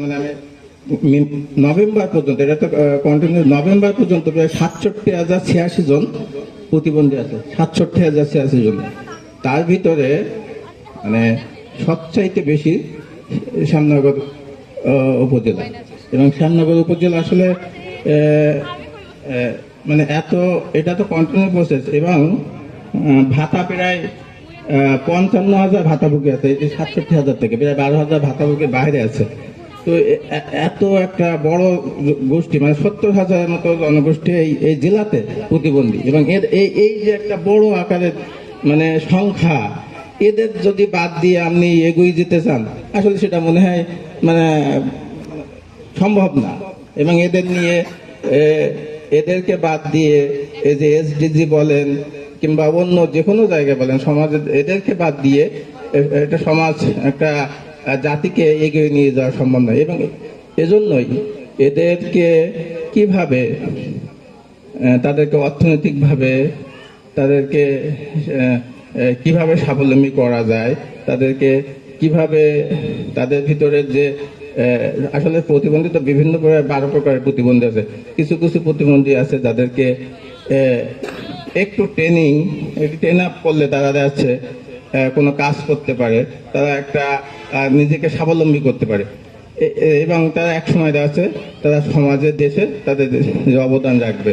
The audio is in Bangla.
মানে আমি নভেম্বর পর্যন্ত, এটা তো কন্টিনিউ, নভেম্বর পর্যন্ত প্রায় ৬৭,০৮৬ জন প্রতিবন্ধী আছে, ৬৭,০৮৬ জন। তার ভিতরে মানে সবচাইতে বেশি শ্যামনগর উপজেলা, এবং শ্যামনগর উপজেলা আসলে মানে এটা তো কন্টিনিউ প্রসেস, এবং ভাতা প্রায় ৫৫,০০০ ভাতাভোগী আছে, এই ৬৭,০০০ থেকে প্রায় ১২,০০০ ভাতাভোগীর বাইরে আছে। তো এত একটা বড় গোষ্ঠী, মানে ৭০,০০০-এর মতো জনগোষ্ঠী এই জেলাতে প্রতিবন্ধী, এবং এই যে একটা বড় আকারের মানে সংখ্যা, এদের যদি বাদ দিয়ে আপনি এগিয়ে যেতে চান, আসলে সেটা মনে হয় মানে সম্ভব না। এবং এদেরকে বাদ দিয়ে এই যে এসডিজি বলেন কিংবা অন্য যে কোনো জায়গায় বলেন, সমাজে এদেরকে বাদ দিয়ে একটা সমাজ, একটা জাতিকে এগিয়ে নিয়ে যাওয়া সম্ভব নয়। এবং এজন্যই এদেরকে কিভাবে তাদেরকে অর্থনৈতিকভাবে তাদেরকে কিভাবে স্বাবলম্বী করা যায়, তাদেরকে কিভাবে তাদের ভিতরে যে আসলে প্রতিবন্ধী তো বিভিন্ন ১২ প্রকারের প্রতিবন্ধী আছে। কিছু কিছু প্রতিবন্ধী আছে যাদেরকে একটু ট্রেন আপ করলে তারা যাচ্ছে কোনো কাজ করতে পারে, তারা একটা নিজেকে স্বাবলম্বী করতে পারে, এবং তারা এক সময় আছে তারা সমাজে, দেশে তাদের অবদান রাখবে।